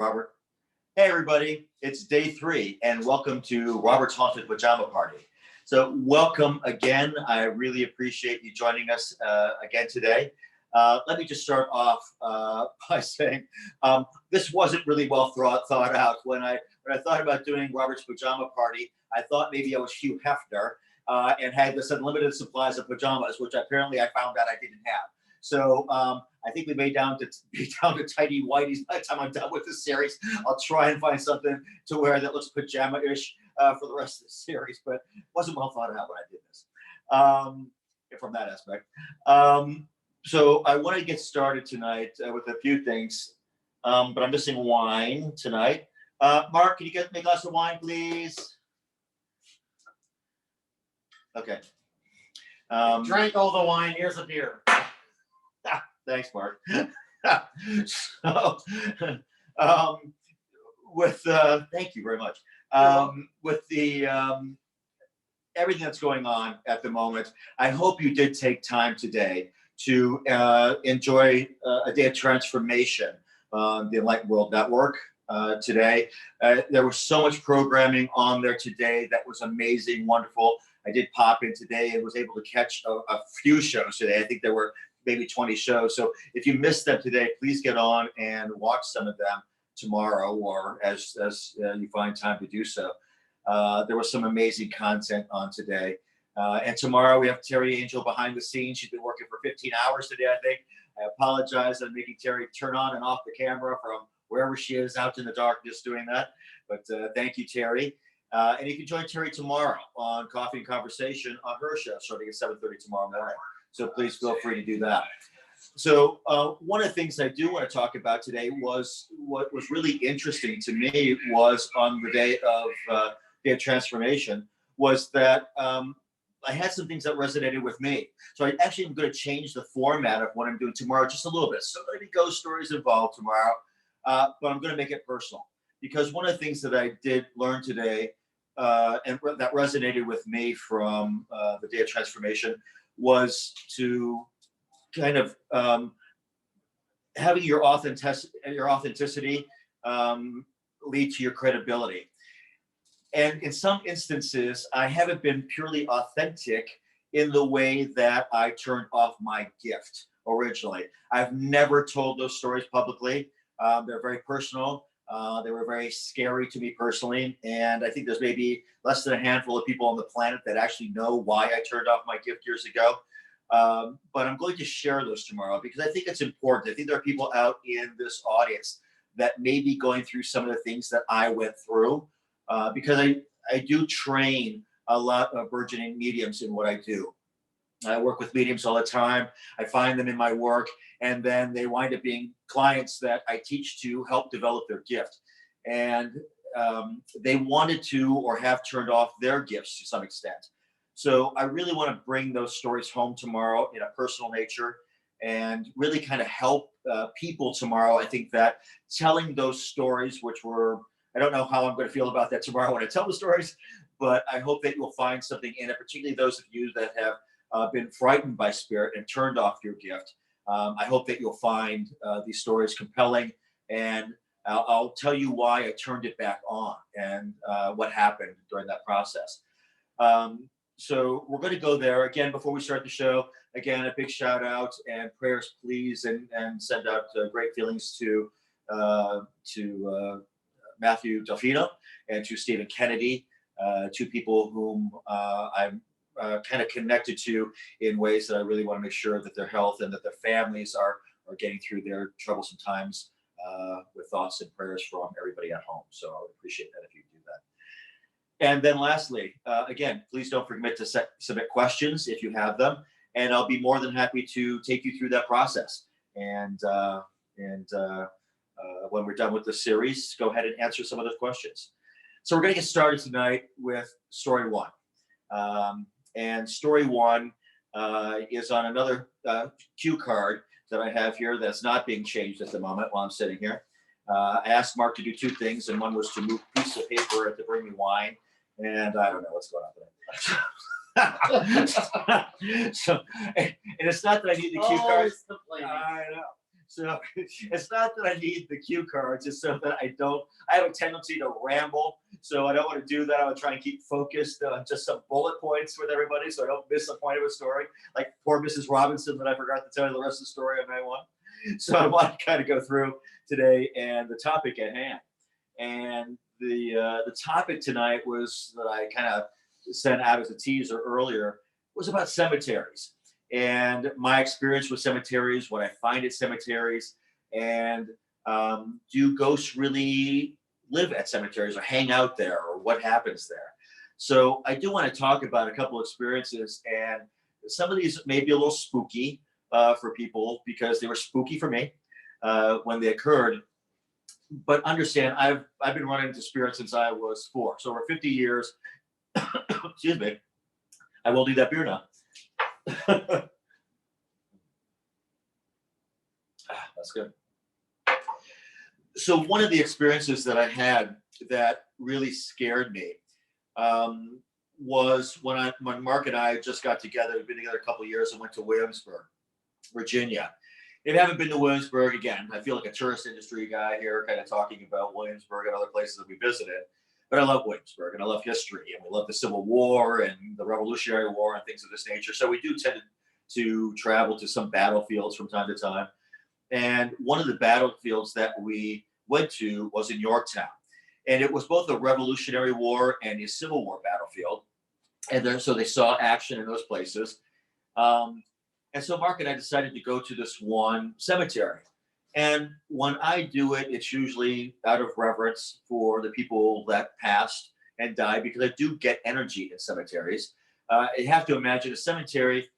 Robert. Hey, everybody. It's day 3, and welcome to Robert's Haunted Pajama Party. So welcome again. I really appreciate you joining us again today. Let me just start off by saying this wasn't really well thought out. When I thought about doing Robert's Pajama Party, I thought maybe I was Hugh Hefner and had this unlimited supplies of pajamas, which apparently I found out I didn't have. So I think we may be down to tidy whities by the time I'm done with this series. I'll try and find something to wear that looks pajama-ish for the rest of the series, but it wasn't well thought out when I did this from that aspect. So I want to get started tonight with a few things, but I'm missing wine tonight. Mark, can you get me a glass of wine, please? Okay. Drank all the wine. Here's a beer. Thanks, Mark. Thank you very much. With the everything that's going on at the moment, I hope you did take time today to enjoy a day of transformation on the Enlightened World Network today. There was so much programming on there today that was amazing, wonderful. I did pop in today and was able to catch a few shows today. I think there were maybe 20 shows. So if you missed them today, please get on and watch some of them tomorrow or as you find time to do so. There was some amazing content on today. And tomorrow we have Terry Angel behind the scenes. She's been working for 15 hours today, I think. I apologize on making Terry turn on and off the camera from wherever she is out in the darkness doing that. But thank you, Terry. And you can join Terry tomorrow on Coffee and Conversation on her show starting at 7:30 tomorrow morning. So please feel free to do that. So one of the things I do want to talk about today was what was really interesting to me was on the day of transformation was that I had some things that resonated with me. So I actually am going to change the format of what I'm doing tomorrow just a little bit. So maybe ghost stories involved tomorrow, but I'm going to make it personal. Because one of the things that I did learn today and that resonated with me from the day of transformation was to kind of having your authenticity lead to your credibility. And in some instances, I haven't been purely authentic in the way that I turned off my gift originally. I've never told those stories publicly. They're very personal. They were very scary to me personally. And I think there's maybe less than a handful of people on the planet that actually know why I turned off my gift years ago. But I'm going to share those tomorrow because I think it's important. I think there are people out in this audience that may be going through some of the things that I went through because I do train a lot of burgeoning mediums in what I do. I work with mediums all the time. I find them in my work, and then they wind up being clients that I teach to help develop their gift. And they wanted to or have turned off their gifts to some extent. So I really want to bring those stories home tomorrow in a personal nature and really kind of help people tomorrow. I think that telling those stories, which were, I don't know how I'm going to feel about that tomorrow when I tell the stories, but I hope that you'll find something in it, particularly those of you that have been frightened by spirit and turned off your gift. I hope that you'll find these stories compelling, and I'll tell you why I turned it back on and what happened during that process. So we're going to go there again before we start the show. Again, a big shout out and prayers, please, and send out great feelings to Matthew Delfino and to Stephen Kennedy, two people whom I'm kind of connected to in ways that I really want to make sure that their health and that their families are getting through their troublesome times with thoughts and prayers from everybody at home. So I would appreciate that if you do that. And then lastly, again, please don't forget to submit questions if you have them, and I'll be more than happy to take you through that process. And when we're done with the series, go ahead and answer some of those questions. So we're going to get started tonight with story one. And story one is on another cue card that I have here that's not being changed at the moment while I'm sitting here. I asked Mark to do two things, and one was to move a piece of paper to bring me wine, and I don't know what's going on today. So, and it's not that I need the cue cards. I know. So it's not that I need the cue cards, it's so that I have a tendency to ramble. So I don't want to do that. I would try and keep focused on just some bullet points with everybody so I don't miss the point of a story. Like poor Mrs. Robinson that I forgot to tell you the rest of the story on night one. So I want to kind of go through today and the topic at hand. And the topic tonight was that I kind of sent out as a teaser earlier was about cemeteries and my experience with cemeteries, what I find at cemeteries, and do ghosts really live at cemeteries or hang out there, or what happens there? So I do want to talk about a couple experiences, and some of these may be a little spooky for people because they were spooky for me when they occurred. But understand, I've been running into spirits since I was 4, so over 50 years. Excuse me. I will do that beer now. That's good. So one of the experiences that I had that really scared me was when Mark and I just got together. We've been together a couple of years and went to Williamsburg, Virginia. If you haven't been to Williamsburg, again, I feel like a tourist industry guy here, kind of talking about Williamsburg and other places that we visited. But I love Williamsburg and I love history, and we love the Civil War and the Revolutionary War and things of this nature. So we do tend to travel to some battlefields from time to time. And one of the battlefields that we went to was in Yorktown. And it was both a Revolutionary War and a Civil War battlefield. And so they saw action in those places. And so Mark and I decided to go to this one cemetery. And when I do it, it's usually out of reverence for the people that passed and died, because I do get energy in cemeteries. You have to imagine a cemetery,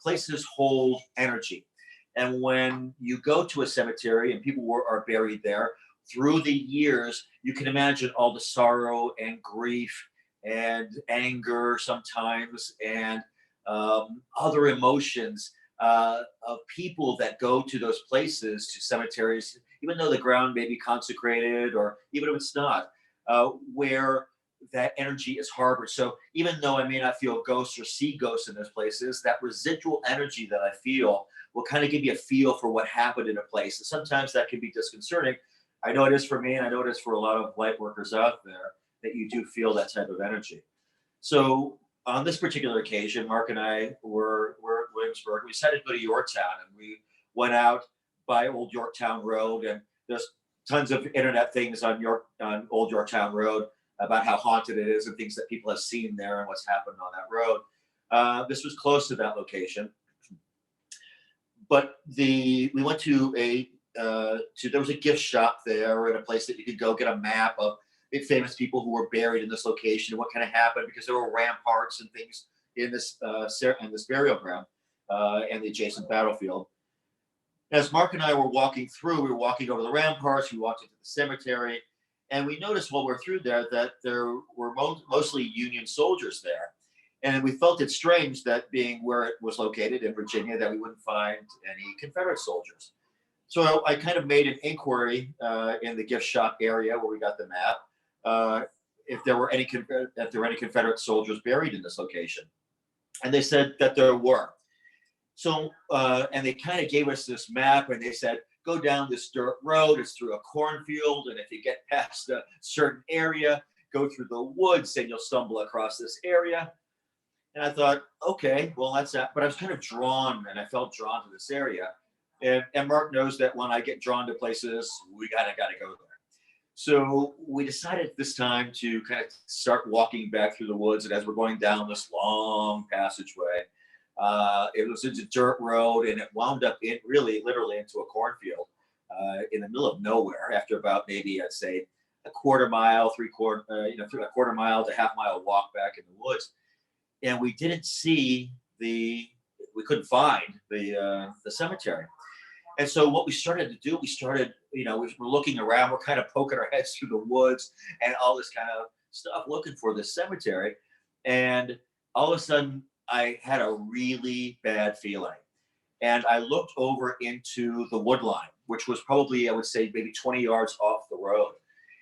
places hold energy. And when you go to a cemetery and people are buried there, through the years, you can imagine all the sorrow and grief and anger sometimes, and other emotions of people that go to those places, to cemeteries, even though the ground may be consecrated, or even if it's not, where that energy is harbored. So even though I may not feel ghosts or see ghosts in those places, that residual energy that I feel will kind of give you a feel for what happened in a place. And sometimes that can be disconcerting. I know it is for me, and I know it is for a lot of light workers out there, that you do feel that type of energy. So on this particular occasion, Mark and I were at Williamsburg. We decided to go to Yorktown, and we went out by Old Yorktown Road, and there's tons of internet things on Old Yorktown Road about how haunted it is and things that people have seen there and what's happened on that road. This was close to that location, but we went to there was a gift shop there, and a place that you could go get a map of big famous people who were buried in this location and what kind of happened, because there were ramparts and things in this burial ground and the adjacent battlefield. As Mark and I were walking through, we were walking over the ramparts, we walked into the cemetery, and we noticed while we were through there that there were mostly Union soldiers there. And we felt it strange that, being where it was located in Virginia, that we wouldn't find any Confederate soldiers. So I kind of made an inquiry in the gift shop area where we got the map, if there were any Confederate soldiers buried in this location, and they said that there were. So and they kind of gave us this map, and they said, go down this dirt road. It's through a cornfield, and if you get past a certain area, go through the woods, and you'll stumble across this area. And I thought, okay, well, that's that. But I was kind of drawn, and I felt drawn to this area. And Mark knows that when I get drawn to places, we gotta go there. So we decided this time to kind of start walking back through the woods. And as we're going down this long passageway, it was a dirt road, and it wound up literally into a cornfield in the middle of nowhere. After about, maybe I'd say a quarter mile, a quarter mile to half mile walk back in the woods, and we didn't see we couldn't find the cemetery. And so what we started to do, we're looking around, we're kind of poking our heads through the woods and all this kind of stuff, looking for this cemetery. And all of a sudden, I had a really bad feeling. And I looked over into the wood line, which was probably, I would say, maybe 20 yards off the road.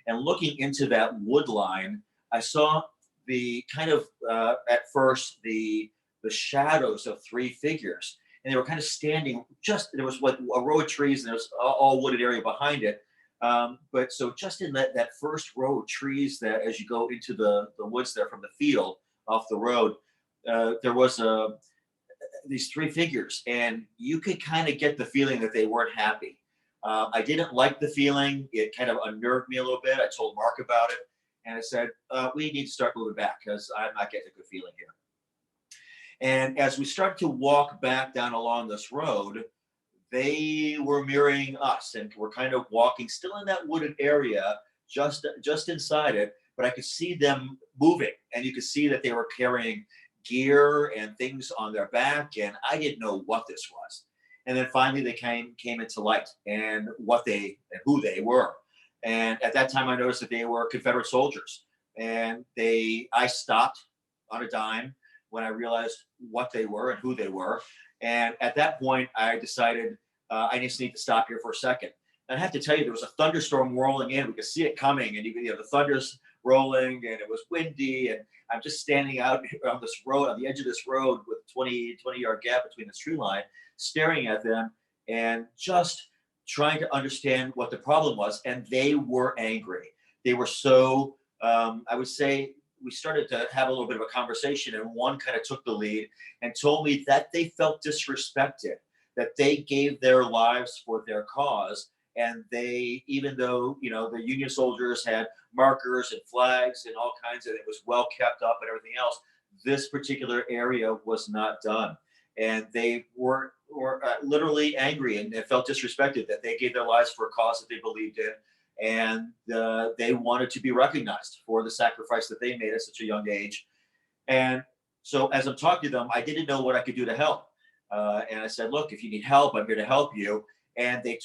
And looking into that wood line, I saw the kind of, at first, the shadows of 3 figures. and they were kind of standing there was what a row of trees, and there was all wooded area behind it. But so just in that first row of trees, that as you go into the woods there from the field off the road, there was these three figures, and you could kind of get the feeling that they weren't happy. I didn't like the feeling. It kind of unnerved me a little bit. I told Mark about it, and I said, we need to start moving back because I'm not getting a good feeling here. And as we started to walk back down along this road, they were mirroring us, and we're kind of walking still in that wooded area, just inside it, but I could see them moving, and you could see that they were carrying gear and things on their back, and I didn't know what this was. And then finally they came into light, and who they were. And at that time I noticed that they were Confederate soldiers, and I stopped on a dime when I realized what they were and who they were. And at that point I decided I just need to stop here for a second. And I have to tell you, there was a thunderstorm rolling in. We could see it coming, and the thunder's rolling, and it was windy, and I'm just standing out on this road, on the edge of this road, with 20-yard gap between the tree line, staring at them and just trying to understand what the problem was. And they were angry. They were so, I would say, we started to have a little bit of a conversation, and one kind of took the lead and told me that they felt disrespected, that they gave their lives for their cause. And they, even though, the Union soldiers had markers and flags and all kinds of, it was well kept up and everything else, this particular area was not done. And they were literally angry, and they felt disrespected that they gave their lives for a cause that they believed in. And they wanted to be recognized for the sacrifice that they made at such a young age. And so as I'm talking to them, I didn't know what I could do to help. And I said, look, if you need help, I'm here to help you. And they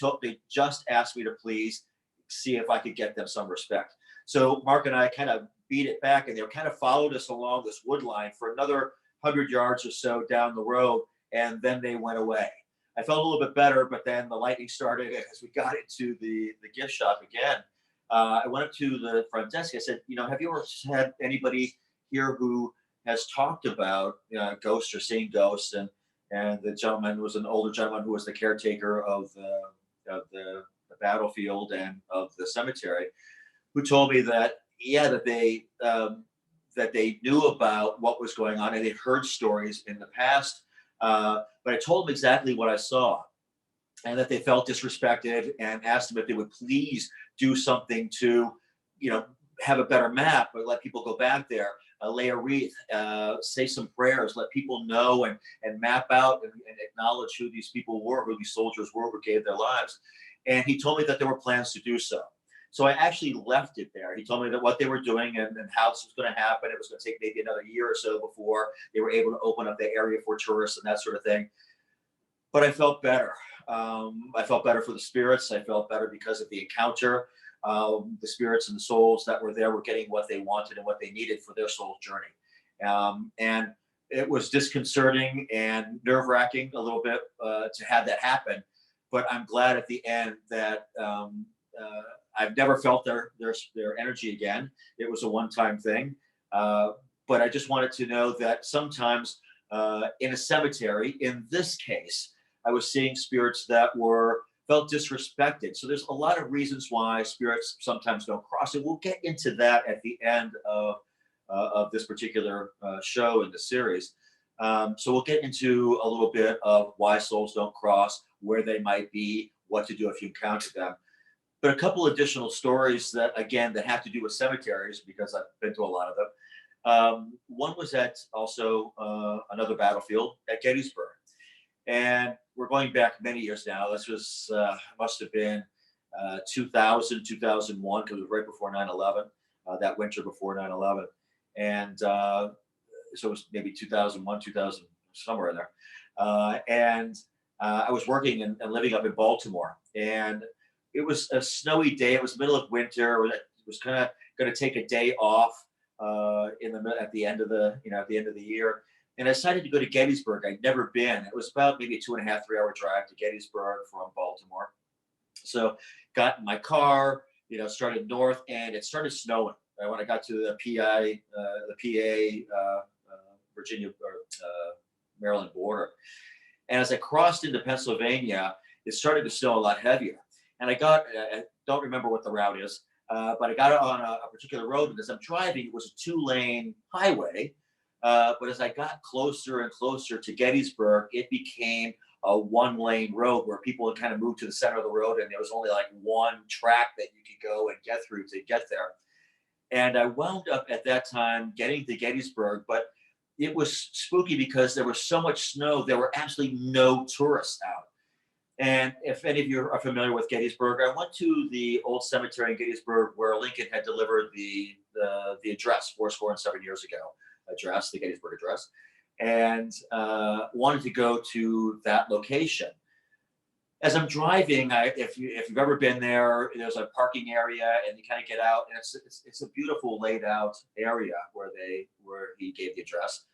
just asked me to please see if I could get them some respect. So Mark and I kind of beat it back, and they kind of followed us along this wood line for another 100 yards or so down the road, and then they went away. I felt a little bit better, but then the lightning started, and as we got into the gift shop again, I went up to the front desk. I said, have you ever had anybody here who has talked about ghosts or seeing ghosts? And the gentleman was an older gentleman who was the caretaker of the battlefield and of the cemetery, who told me that that they knew about what was going on, and they'd heard stories in the past. But I told them exactly what I saw, and that they felt disrespected, and asked them if they would please do something to, have a better map, or let people go back there, lay a wreath, say some prayers, let people know, and map out and acknowledge who these people were, who these soldiers were who gave their lives. And he told me that there were plans to do so. So I actually left it there. He told me that what they were doing and how this was going to happen. It was going to take maybe another year or so before they were able to open up the area for tourists and that sort of thing. But I felt better. I felt better for the spirits. I felt better because of the encounter. The spirits and the souls that were there were getting what they wanted and what they needed for their soul journey. And it was disconcerting and nerve-wracking a little bit to have that happen. But I'm glad at the end that I've never felt their energy again. It was a one-time thing. But I just wanted to know that sometimes in a cemetery, in this case, I was seeing spirits that felt disrespected. So there's a lot of reasons why spirits sometimes don't cross. And we'll get into that at the end of this particular show in the series. So we'll get into a little bit of why souls don't cross, where they might be, what to do if you encounter them. But a couple additional stories that have to do with cemeteries, because I've been to a lot of them. One was at also another battlefield at Gettysburg. And we're going back many years now. This was, must have been 2000, 2001, because it was right before 9/11, that winter before 9/11. And so it was maybe 2001, 2000, somewhere in there. And I was working and living up in Baltimore. And it was a snowy day. It was the middle of winter. It was kind of going to take a day off at the end of the year. And I decided to go to Gettysburg. I'd never been. It was about maybe a 2.5, 3 hour drive to Gettysburg from Baltimore. So got in my car, started north, and it started snowing when I got to the PA, Virginia or Maryland border. And as I crossed into Pennsylvania, it started to snow a lot heavier. And I don't remember what the route is, but I got on a particular road. And as I'm driving, it was a 2-lane highway. But as I got closer and closer to Gettysburg, it became a 1-lane road where people had kind of moved to the center of the road, and there was only like one track that you could go and get through to get there. And I wound up at that time getting to Gettysburg, but it was spooky because there was so much snow, there were absolutely no tourists out. And if any of you are familiar with Gettysburg, I went to the old cemetery in Gettysburg where Lincoln had delivered the address 7 years ago, the Gettysburg Address, and wanted to go to that location. As I'm driving, if you've ever been there, there's a parking area, and you kind of get out, and it's a beautiful laid out area where he gave the address.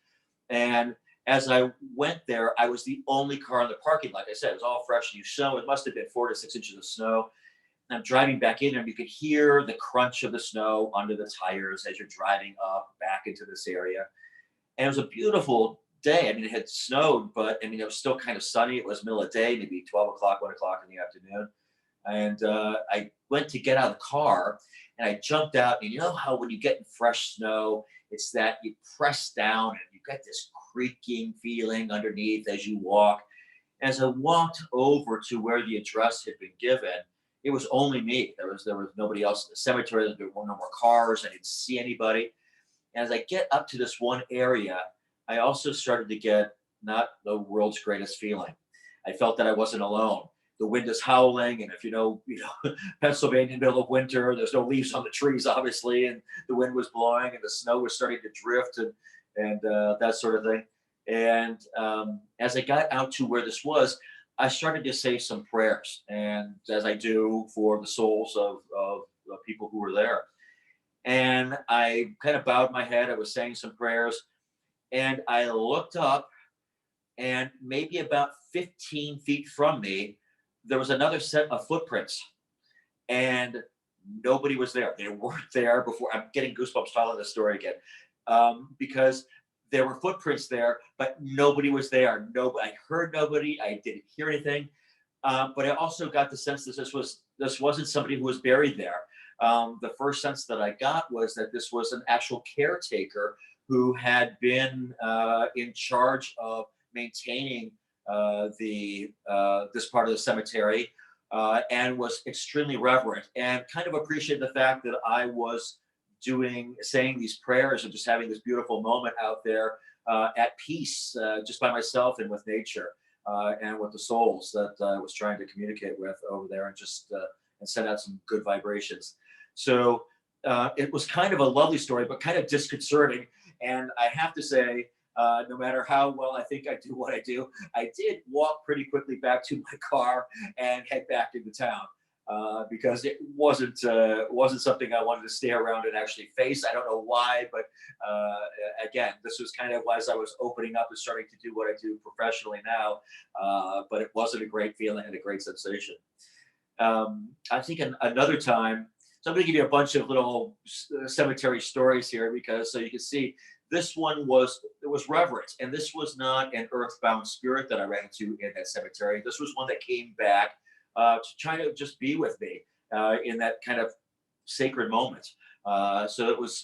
And as I went there, I was the only car in the parking. Like I said, it was all fresh new snow. It must have been 4 to 6 inches of snow. And I'm driving back in, and you could hear the crunch of the snow under the tires as you're driving up back into this area. And it was a beautiful day. I mean, it had snowed, but I mean, it was still kind of sunny. It was middle of the day, maybe 12 o'clock, 1 o'clock in the afternoon. And I went to get out of the car, and I jumped out. And you know how when you get in fresh snow, it's that you press down and you get this creaking feeling underneath as you walk. As I walked over to where the address had been given, it was only me. There was nobody else in the cemetery. There were no more cars. I didn't see anybody. And as I get up to this one area, I also started to get not the world's greatest feeling. I felt that I wasn't alone. The wind is howling, and if you know, Pennsylvania, middle of winter, there's no leaves on the trees, obviously, and the wind was blowing, and the snow was starting to drift, and that sort of thing. And as I got out to where this was, I started to say some prayers, and as I do for the souls of people who were there. And I kind of bowed my head. I was saying some prayers, and I looked up, and maybe about 15 feet from me, there was another set of footprints, and nobody was there. They weren't there before. I'm getting goosebumps telling this story again, because there were footprints there, but nobody was there. I heard nobody. I didn't hear anything, but I also got the sense that this wasn't somebody who was buried there. The first sense that I got was that this was an actual caretaker who had been in charge of maintaining this part of the cemetery, and was extremely reverent and kind of appreciated the fact that I was saying these prayers and just having this beautiful moment out there at peace, just by myself and with nature, and with the souls that I was trying to communicate with over there, and just and send out some good vibrations. So it was kind of a lovely story, but kind of disconcerting. And I have to say, no matter how well I think I do what I do, I did walk pretty quickly back to my car and head back into town, because it wasn't something I wanted to stay around and actually face. I don't know why, but again, this was kind of as I was opening up and starting to do what I do professionally now, but it wasn't a great feeling and a great sensation. I think another time, so I'm going to give you a bunch of little cemetery stories here, because so you can see this one was reverence, and this was not an earthbound spirit that I ran into in that cemetery. This was one that came back to try to just be with me in that kind of sacred moment. So it was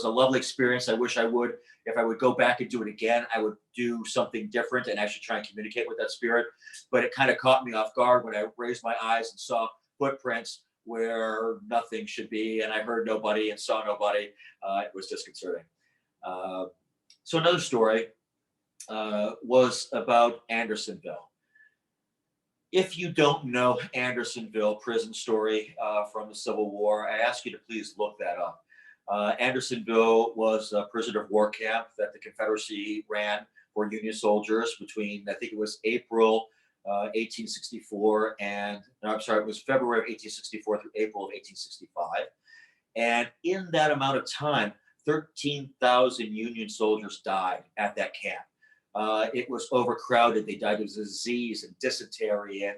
a lovely experience. I wish if I would go back and do it again, I would do something different and actually try and communicate with that spirit. But it kind of caught me off guard when I raised my eyes and saw footprints where nothing should be, and I heard nobody and saw nobody. It was disconcerting. So another story was about Andersonville. If you don't know Andersonville prison story from the Civil War, I ask you to please look that up. Andersonville was a prisoner of war camp that the Confederacy ran for Union soldiers between, I think it was April 1864 it was February of 1864 through April of 1865. And in that amount of time, 13,000 Union soldiers died at that camp. It was overcrowded. They died of disease and dysentery and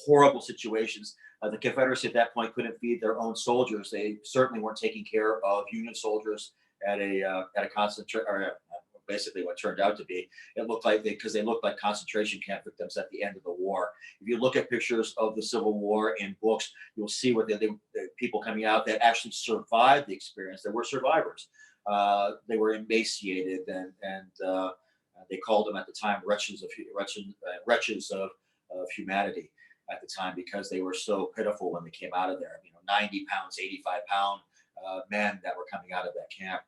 horrible situations. The Confederacy at that point couldn't feed their own soldiers. They certainly weren't taking care of Union soldiers at a basically what turned out to be. It looked like because they looked like concentration camp victims at the end of the war. If you look at pictures of the Civil War in books, you'll see what the people coming out that actually survived the experience. There were survivors. They were emaciated, and they called them at the time wretches of humanity at the time, because they were so pitiful when they came out of there. 90 pounds, 85-pound men that were coming out of that camp.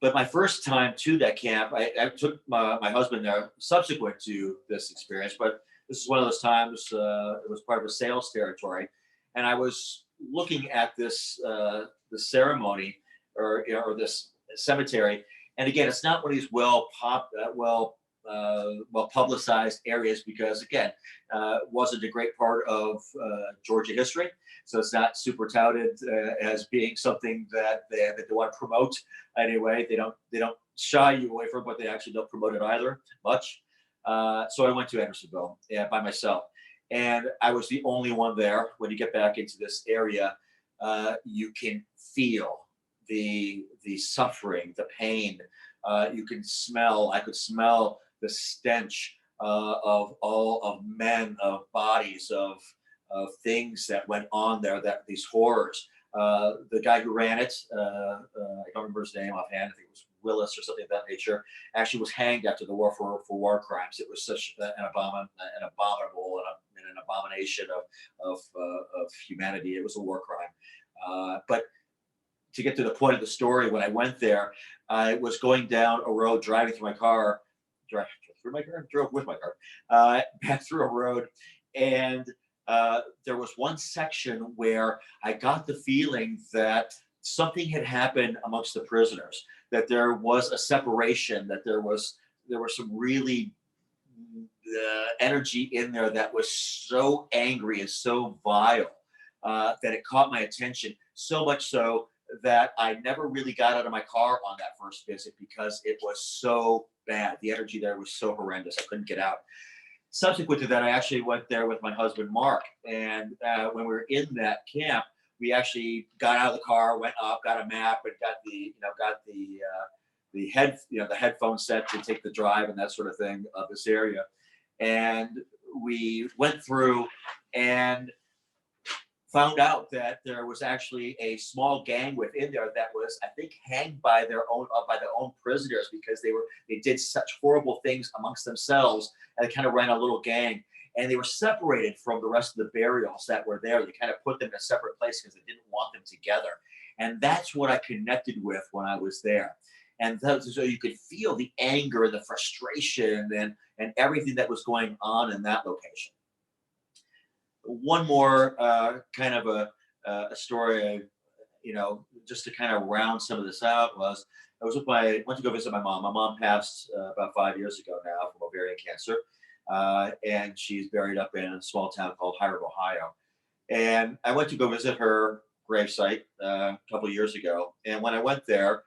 But my first time to that camp, I took my husband there subsequent to this experience, but this is one of those times, it was part of a sales territory. And I was looking at this the ceremony or this cemetery. And again, it's not one of these well publicized areas, because again, wasn't a great part of Georgia history. So it's not super touted as being something that they want to promote anyway. They don't shy you away from it, but they actually don't promote it either much. So I went to Andersonville by myself, and I was the only one there. When you get back into this area, you can feel the suffering, the pain. You can smell. I could smell the stench of all of men, of bodies, of things that went on there, that these horrors. The guy who ran it, I don't remember his name offhand. I think it was Willis or something of that nature. Actually, was hanged after the war for war crimes. It was such an abominable and an abomination of humanity. It was a war crime. But to get to the point of the story, when I went there, I was going down a road, driving through my car, drove with my car, back through a road, and there was one section where I got the feeling that something had happened amongst the prisoners, that there was a separation, that there was some really energy in there that was so angry and so vile that it caught my attention, so much so that I never really got out of my car on that first visit, because it was so bad. The energy there was so horrendous. I couldn't get out. Subsequent to that, I actually went there with my husband, Mark. And when we were in that camp, we actually got out of the car, went up, got a map, and got the headphone set to take the drive and that sort of thing of this area. And we went through and found out that there was actually a small gang within there that was, I think, hanged by their own prisoners, because they did such horrible things amongst themselves, and they kind of ran a little gang, and they were separated from the rest of the burials that were there. They kind of put them in a separate place because they didn't want them together, and that's what I connected with when I was there. And so you could feel the anger and the frustration and everything that was going on in that location. One more kind of a story, just to kind of round some of this out, was I went to go visit my mom. My mom passed about 5 years ago now from ovarian cancer, and she's buried up in a small town called Hiram, Ohio. And I went to go visit her gravesite a couple of years ago. And when I went there,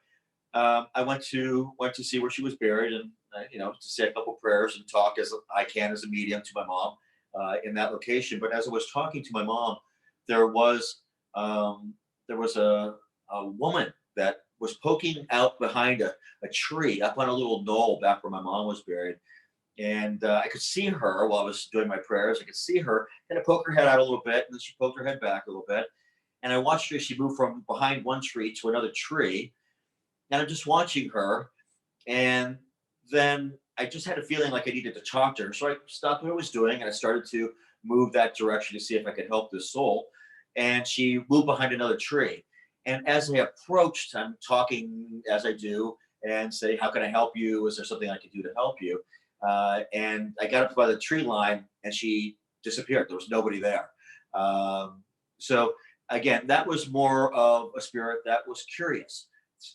I went to see where she was buried, and to say a couple prayers and talk as I can as a medium to my mom in that location. But as I was talking to my mom, there was a woman that was poking out behind a tree up on a little knoll back where my mom was buried. And I could see her while I was doing my prayers. I could see her kind of poke her head out a little bit, and then she poked her head back a little bit. And I watched her as she moved from behind one tree to another tree. And I'm just watching her. And then I just had a feeling like I needed to talk to her. So I stopped what I was doing, and I started to move that direction to see if I could help this soul. And she moved behind another tree. And as I approached, I'm talking as I do and say, how can I help you? Is there something I can do to help you? And I got up by the tree line, and she disappeared. There was nobody there. So again, that was more of a spirit that was curious.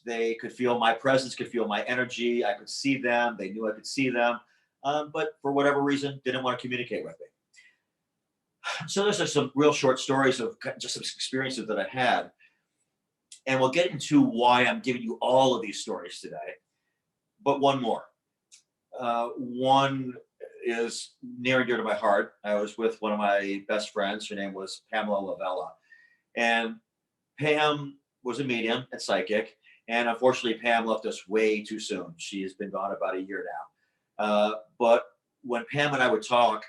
They could feel my presence, could feel my energy. I could see them. They knew I could see them. But for whatever reason, didn't want to communicate with me. So those are some real short stories of just some experiences that I had. And we'll get into why I'm giving you all of these stories today. But one more. One is near and dear to my heart. I was with one of my best friends. Her name was Pamela Lavella. And Pam was a medium and psychic. And unfortunately, Pam left us way too soon. She has been gone about a year now. But when Pam and I would talk,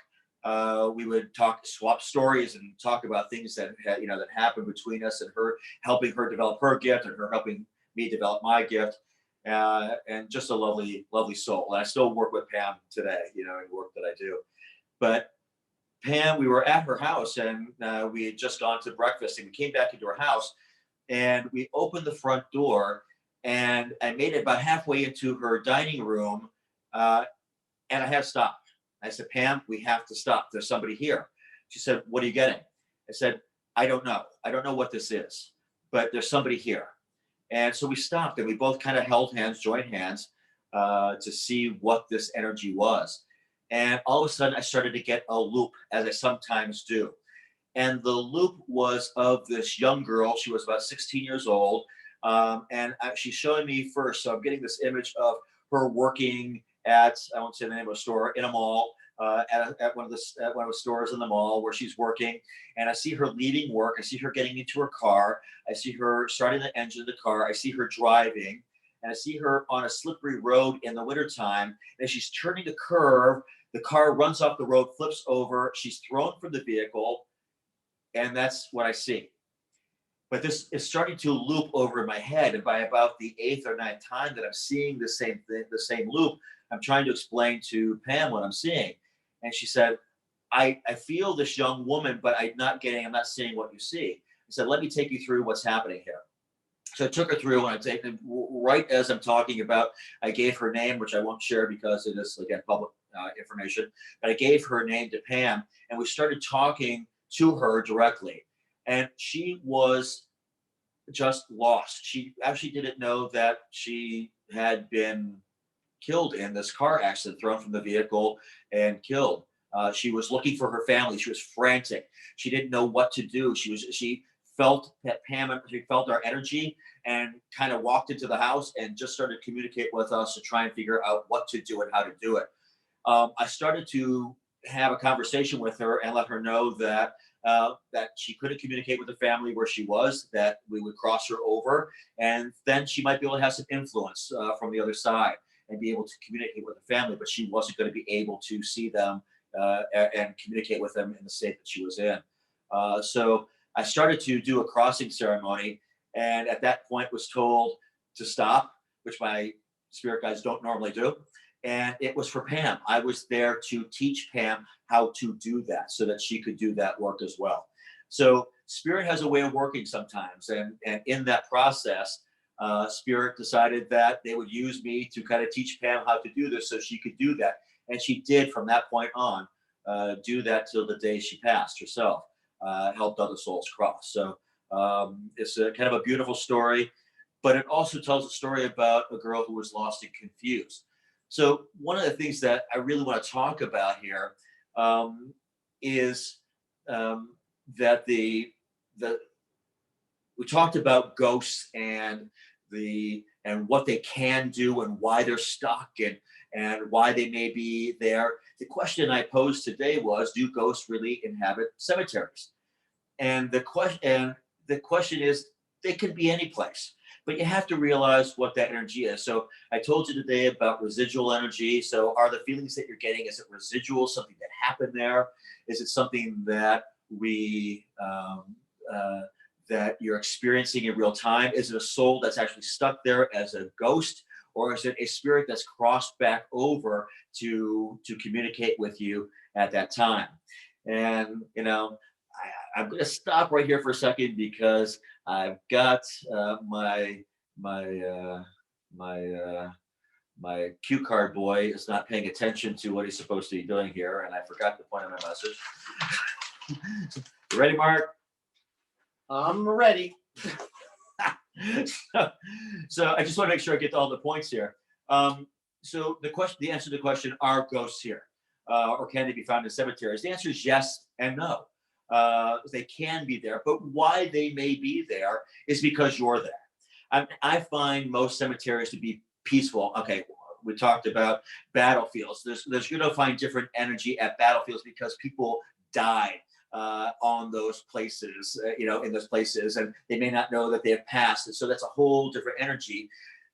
we would swap stories and talk about things that that happened between us, and her helping her develop her gift, and her helping me develop my gift. And just a lovely, lovely soul. And I still work with Pam today, in work that I do. But Pam, we were at her house, and we had just gone to breakfast, and we came back into her house, and we opened the front door, and I made it about halfway into her dining room, and I had to stop. I said, Pam, we have to stop. There's somebody here. She said, what are you getting? I said, I don't know. I don't know what this is, but there's somebody here. And so we stopped, and we both kind of held hands, joined hands, to see what this energy was. And all of a sudden, I started to get a loop, as I sometimes do. And the loop was of this young girl. She was about 16 years old. And she's showing me first. So I'm getting this image of her working at, I won't say the name of a store, in a mall, at one of the stores in the mall where she's working. And I see her leaving work. I see her getting into her car. I see her starting the engine of the car. I see her driving. And I see her on a slippery road in the wintertime. And she's turning a curve. The car runs off the road, flips over. She's thrown from the vehicle. And that's what I see. But this is starting to loop over in my head. And by about the 8th or 9th time that I'm seeing the same thing, the same loop, I'm trying to explain to Pam what I'm seeing. And she said, I feel this young woman, but I'm not seeing what you see. I said, let me take you through what's happening here. So I took her through, and right as I'm talking about, I gave her name, which I won't share because it is, again, public information. But I gave her name to Pam, and we started talking to her directly. And she was just lost. She actually didn't know that she had been killed in this car accident, thrown from the vehicle and killed. She was looking for her family. She was frantic. She didn't know what to do. She felt that she felt our energy, and kind of walked into the house and just started to communicate with us to try and figure out what to do and how to do it. I started to have a conversation with her and let her know that she couldn't communicate with the family where she was, that we would cross her over, and then she might be able to have some influence from the other side and be able to communicate with the family, but she wasn't going to be able to see them and communicate with them in the state that she was in. So I started to do a crossing ceremony, and at that point was told to stop, which my spirit guides don't normally do. And it was for Pam. I was there to teach Pam how to do that so that she could do that work as well. So spirit has a way of working sometimes. And in that process, spirit decided that they would use me to kind of teach Pam how to do this so she could do that. And she did, from that point on, do that till the day she passed herself, helped other souls cross. So it's a kind of a beautiful story, but it also tells a story about a girl who was lost and confused. So one of the things that I really want to talk about here is that we talked about ghosts and what they can do and why they're stuck and why they may be there. The question I posed today was, do ghosts really inhabit cemeteries? And the question is, they could be any place. But you have to realize what that energy is. So I told you today about residual energy. So are the feelings that you're getting, is it residual, something that happened there? Is it something that that you're experiencing in real time? Is it a soul that's actually stuck there as a ghost? Or is it a spirit that's crossed back over to communicate with you at that time? And, I'm going to stop right here for a second because I've got my cue card boy is not paying attention to what he's supposed to be doing here, and I forgot the point of my message. You ready, Mark? I'm ready. So I just want to make sure I get to all the points here. So the answer to the question, are ghosts here, or can they be found in cemeteries? The answer is yes and no. They can be there, but why they may be there is because you're there. I find most cemeteries to be peaceful. Okay, we talked about battlefields. There's going to find different energy at battlefields because people died. on those places, in those places, and they may not know that they have passed. And so that's a whole different energy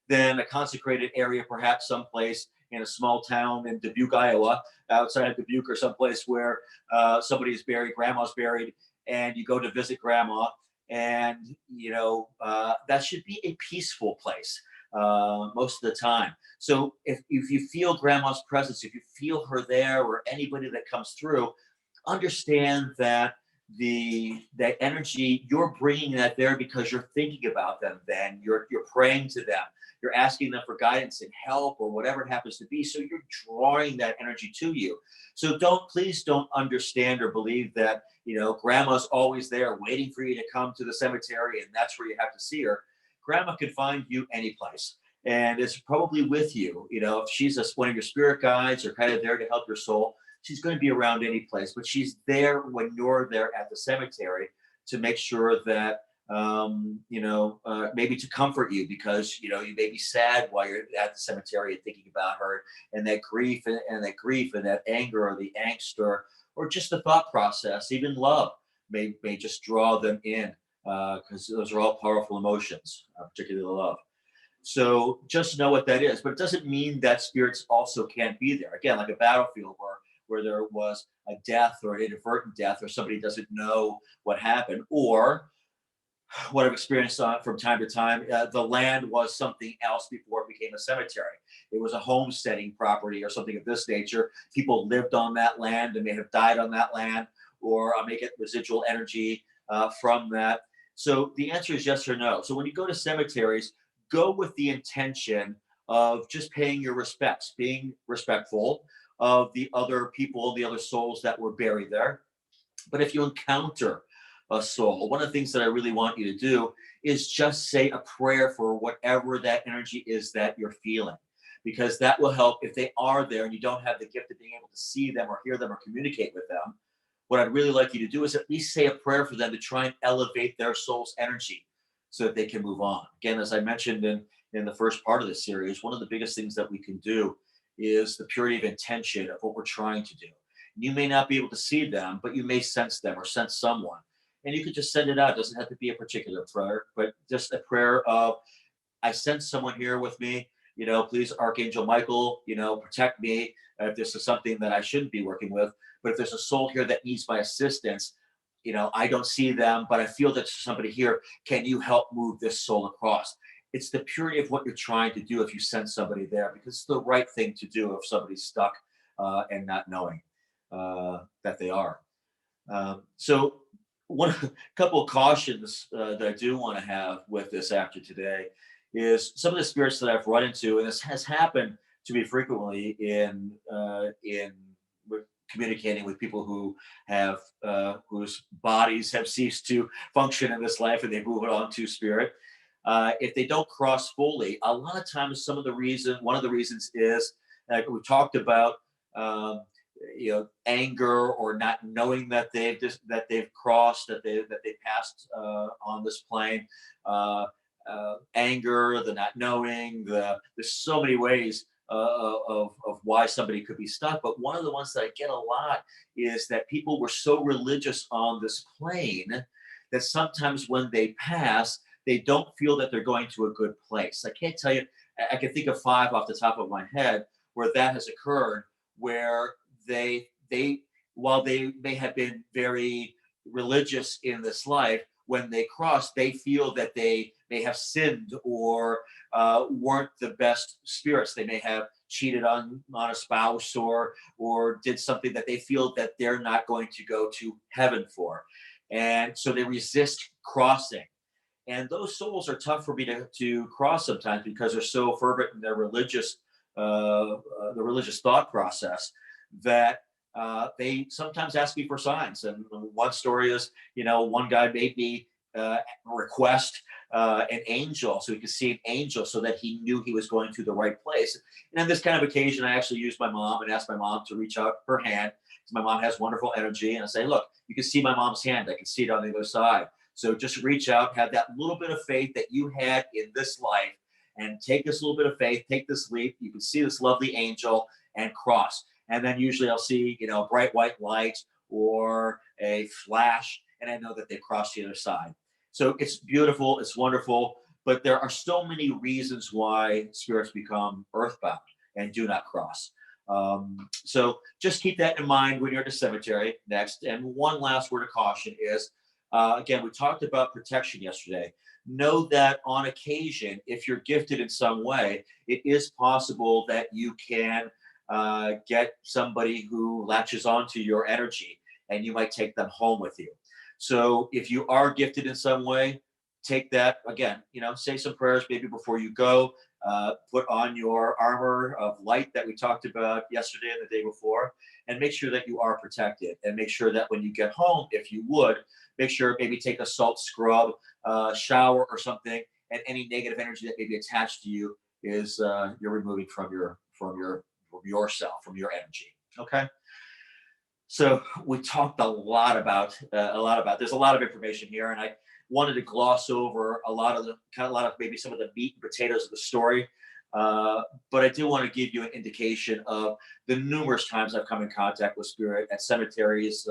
than a consecrated area, perhaps someplace in a small town in Dubuque, Iowa, outside of Dubuque, or someplace where somebody is buried, grandma's buried, and you go to visit grandma, and that should be a peaceful place most of the time. So if you feel grandma's presence, if you feel her there, or anybody that comes through, understand that that energy, you're bringing that there because you're thinking about them. Then you're praying to them, you're asking them for guidance and help, or whatever it happens to be. So you're drawing that energy to you. So please don't understand or believe that grandma's always there waiting for you to come to the cemetery and that's where you have to see her. Grandma can find you any place, and it's probably with you. If she's one of your spirit guides, or kind of there to help your soul, she's going to be around any place, but she's there when you're there at the cemetery to make sure that, maybe to comfort you, because, you may be sad while you're at the cemetery and thinking about her, and that grief and that anger, or the angst, or just the thought process, even love may just draw them in, because those are all powerful emotions, particularly love. So just know what that is, but it doesn't mean that spirits also can't be there. Again, like a battlefield where there was a death, or an inadvertent death, or somebody doesn't know what happened, or what I've experienced from time to time, the land was something else before it became a cemetery. It was a homesteading property or something of this nature. People lived on that land and may have died on that land, or may get residual energy from that. So the answer is yes or no. So when you go to cemeteries, go with the intention of just paying your respects, being respectful of the other people, the other souls that were buried there. But if you encounter a soul, one of the things that I really want you to do is just say a prayer for whatever that energy is that you're feeling, because that will help. If they are there and you don't have the gift of being able to see them or hear them or communicate with them, what I'd really like you to do is at least say a prayer for them to try and elevate their soul's energy so that they can move on. Again, as I mentioned in the first part of this series, one of the biggest things that we can do is the purity of intention of what we're trying to do. You may not be able to see them, but you may sense them or sense someone. And you could just send it out. It doesn't have to be a particular prayer, but just a prayer of, I sense someone here with me. Please, Archangel Michael, protect me if this is something that I shouldn't be working with. But if there's a soul here that needs my assistance, I don't see them, but I feel that there's somebody here. Can you help move this soul across? It's the purity of what you're trying to do if you send somebody there, because it's the right thing to do if somebody's stuck and not knowing that they are. So one couple of cautions that I do want to have with this after today is some of the spirits that I've run into, and this has happened to me frequently in communicating with people who have whose bodies have ceased to function in this life and they move it on to spirit. If they don't cross fully, a lot of times one of the reasons is, like we talked about, anger, or not knowing that they've crossed, that they passed on this plane. Anger, the not knowing, there's so many ways of why somebody could be stuck. But one of the ones that I get a lot is that people were so religious on this plane that sometimes when they pass, they don't feel that they're going to a good place. I can't tell you, I can think of 5 off the top of my head where that has occurred, where they while they may have been very religious in this life, when they cross, they feel that they may have sinned, or weren't the best spirits. They may have cheated on a spouse, or did something that they feel that they're not going to go to heaven for. And so they resist crossing. And those souls are tough for me to cross sometimes, because they're so fervent in their religious thought process that they sometimes ask me for signs. And one story is, one guy made me request an angel, so he could see an angel, so that he knew he was going to the right place. And on this kind of occasion, I actually used my mom and asked my mom to reach out her hand, because my mom has wonderful energy. And I say, look, you can see my mom's hand. I can see it on the other side. So just reach out, have that little bit of faith that you had in this life, and take this little bit of faith, take this leap. You can see this lovely angel and cross. And then usually I'll see, bright white lights, or a flash, and I know that they've crossed the other side. So it's beautiful, it's wonderful, but there are so many reasons why spirits become earthbound and do not cross. So just keep that in mind when you're at the cemetery next. And one last word of caution is, again, we talked about protection yesterday. Know that on occasion, if you're gifted in some way, it is possible that you can get somebody who latches onto your energy, and you might take them home with you. So if you are gifted in some way, take that again, say some prayers maybe before you go. Put on your armor of light that we talked about yesterday and the day before, and make sure that you are protected. And make sure that when you get home, if you would, make sure maybe take a salt scrub, shower or something, and any negative energy that may be attached to you is you're removing from yourself, from your energy. Okay. So we talked a lot about. There's a lot of information here, and I wanted to gloss over a lot of maybe some of the meat and potatoes of the story. But I do want to give you an indication of the numerous times I've come in contact with spirit at cemeteries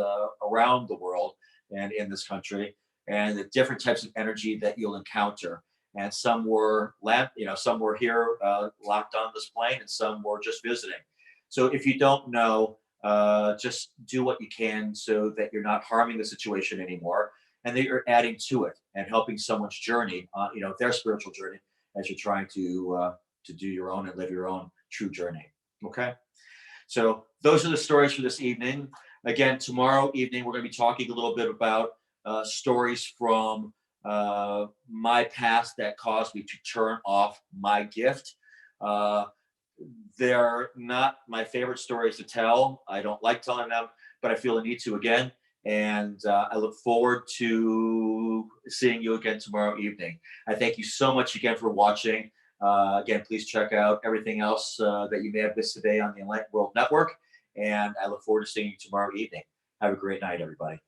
around the world and in this country, and the different types of energy that you'll encounter. And some were some were here locked on this plane, and some were just visiting. So if you don't know, just do what you can so that you're not harming the situation anymore, and that you're adding to it and helping someone's journey, their spiritual journey, as you're trying to do your own and live your own true journey. Okay. So those are the stories for this evening. Again, tomorrow evening, we're going to be talking a little bit about stories from my past that caused me to turn off my gift. They're not my favorite stories to tell. I don't like telling them, but I feel the need to again. And I look forward to seeing you again tomorrow evening. I thank you so much again for watching. Again, please check out everything else that you may have missed today on the Enlightened World Network. And I look forward to seeing you tomorrow evening. Have a great night, everybody.